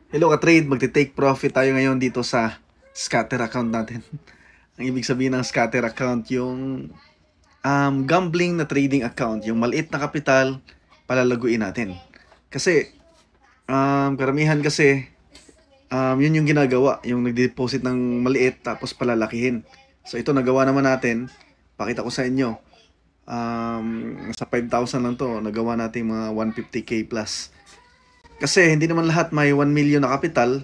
Hello ka-trade, magte-take profit tayo ngayon dito sa scatter account natin. Ang ibig sabihin ng scatter account, yung gambling na trading account, yung maliit na kapital, palalaguin natin. Kasi, karamihan kasi, yun yung ginagawa, yung nag-deposit ng maliit tapos palalakihin. So ito, nagawa naman natin, pakita ko sa inyo. Sa 5,000 lang to, nagawa natin mga 150k plus. Kasi hindi naman lahat may 1 million na kapital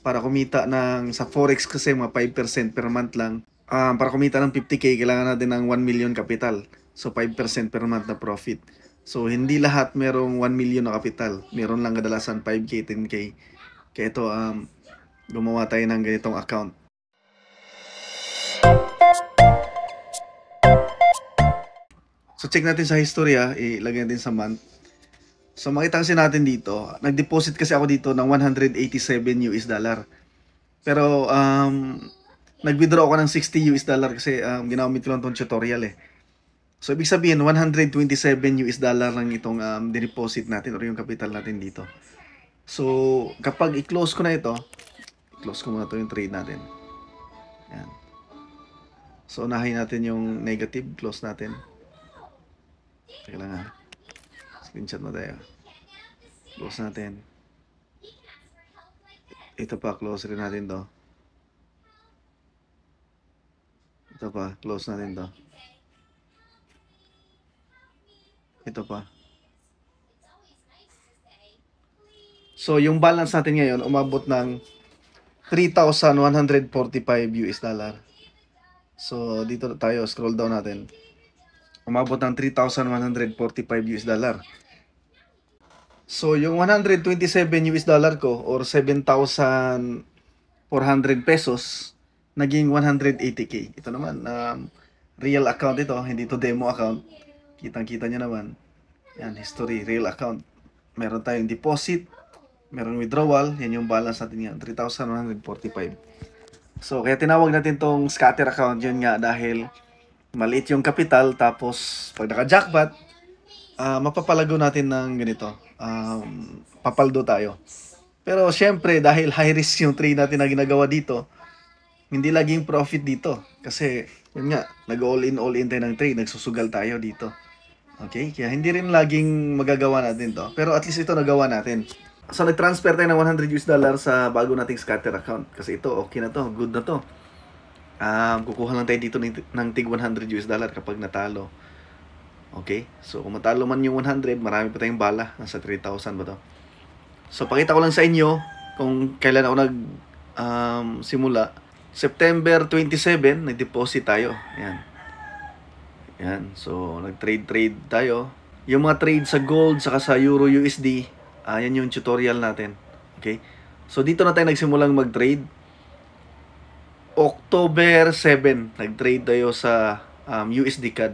para kumita ng sa forex kasi mga 5% per month lang. Para kumita ng 50k kailangan natin ng 1 million kapital. So 5% per month na profit. So hindi lahat merong 1 million na kapital. Meron lang kadalasan 5k, 10k. Kaya ito gumawa tayo ng ganitong account. So check natin sa history ilagay natin sa month. So makita kasi natin dito, nag-deposit kasi ako dito ng 187 US dollar. Pero nag-withdraw ako ng 60 US dollar kasi ginamit ko lang tong tutorial eh. So ibig sabihin 127 US dollar lang itong deposit natin or yung capital natin dito. So kapag i-close ko na ito, i-close ko muna to yung trade natin. Yan. So unahin natin yung negative, close natin. Teka lang ha. Screenshot na tayo. Close natin. Ito pa, close rin natin to. Ito pa, close natin to. Ito pa. So, yung balance natin ngayon, umabot ng 3,145 US dollar. So, dito tayo, scroll down natin. Umabot ng 3,145 US dollar. So, yung 127 US dollar ko or 7,400 pesos naging 180k. Ito naman, real account ito, hindi ito demo account. Kitang-kita nyo naman. Yan, history, real account. Meron tayong deposit, meron withdrawal, yan yung balance natin yan, 3,145. So, kaya tinawag natin tong scatter account, yun nga dahil maliit yung capital, tapos pag naka-jackpot, mapapalago natin ng ganito. Papaldo tayo. Pero syempre, dahil high risk yung trade natin na ginagawa dito, hindi laging profit dito. Kasi, yun nga, nag-all in tayo ng trade, nagsusugal tayo dito. Okay? Kaya hindi rin laging magagawa natin to. Pero at least ito nagawa natin. So, nag-transfer tayo ng 100 US dollar sa bago nating scatter account. Kasi ito, okay na to, good na to. Kukuha lang tayo dito ng tig 100 US dollar kapag natalo. Okay? So, kung matalo man yung 100, marami pa tayong bala. Nasa 3,000 ba to? So, pakita ko lang sa inyo kung kailan ako simula. September 27, nag-deposit tayo. Ayan. Ayan. So, nag-trade tayo. Yung mga trade sa gold, saka sa Euro USD, yan yung tutorial natin. Okay? So, dito na tayo nagsimulang mag-trade. October 7, nag-trade tayo sa USD CAD.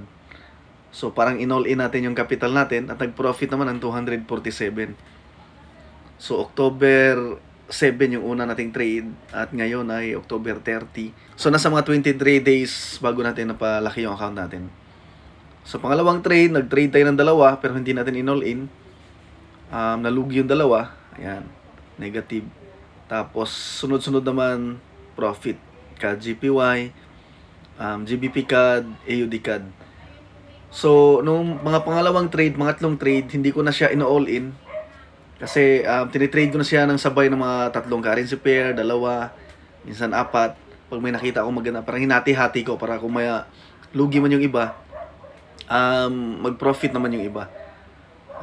So, parang in-all-in natin yung capital natin at nag-profit naman ng 247. So, October 7 yung una nating trade at ngayon ay October 30. So, nasa mga 23 days bago natin napalaki yung account natin. So, pangalawang trade, nag-trade tayo ng dalawa pero hindi natin in-all-in. Nalugi yung dalawa. Ayan, negative. Tapos, sunod-sunod naman profit. CAD GPY, GBP CAD, AUD CAD. So, nung mga pangalawang trade, mangatlong trade, hindi ko na siya in-all-in. Kasi, tinitrade ko na siya ng sabay ng mga tatlong currency pair, dalawa, minsan apat. Pag may nakita akong maganda, parang hinati-hati ko para kung may lugi man yung iba, mag-profit naman yung iba.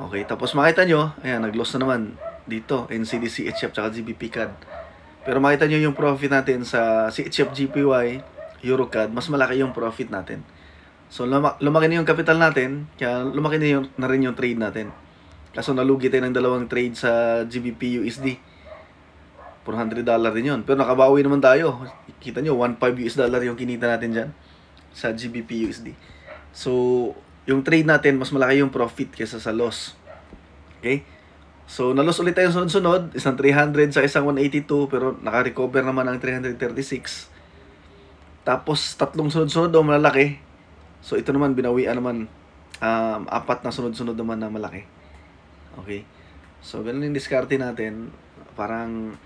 Okay, tapos makita nyo, ayan, nag-loss na naman dito, NCD, CHF, tsaka GBP CAD. Pero makita nyo yung profit natin sa CHF, GPY, Euro CAD, mas malaki yung profit natin. So, lumaki na yung capital natin, kaya lumaki na rin yung trade natin. Kaso nalugi tayo ng dalawang trade sa GBP USD. $400 din yun. Pero nakabawi naman tayo. Kita nyo, 1.5 US dollar yung kinita natin dyan sa GBP USD. So, yung trade natin, mas malaki yung profit kaysa sa loss. Okay? So, na-loss ulit tayo sunod-sunod. Isang 300 sa isang 182, pero naka-recover naman ang 336. Tapos, tatlong sunod-sunod daw malalaki. So, ito naman, binawian naman. Apat na sunod-sunod naman na malaki. Okay? So, ganun yung diskarte natin. parang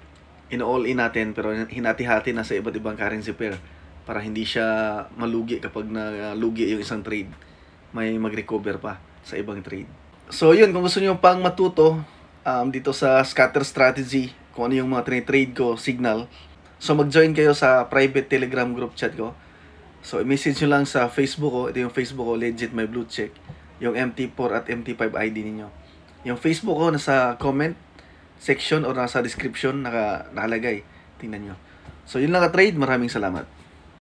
in-all in natin pero hinati-hati na sa iba't ibang currency pair para hindi siya malugi kapag nalugi yung isang trade. May mag-recover pa sa ibang trade. So yun, kung gusto niyo pang matuto dito sa scatter strategy, kung ano yung mga trade ko, signal, so mag-join kayo sa private Telegram group chat ko. So i-message nyo lang sa Facebook ko, ito yung Facebook ko, Legit My Blue Check, yung MT4 at MT5 ID ninyo. Yung Facebook ko nasa comment section or nasa description nakalagay. Tingnan nyo. So yun lang ka-trade, maraming salamat.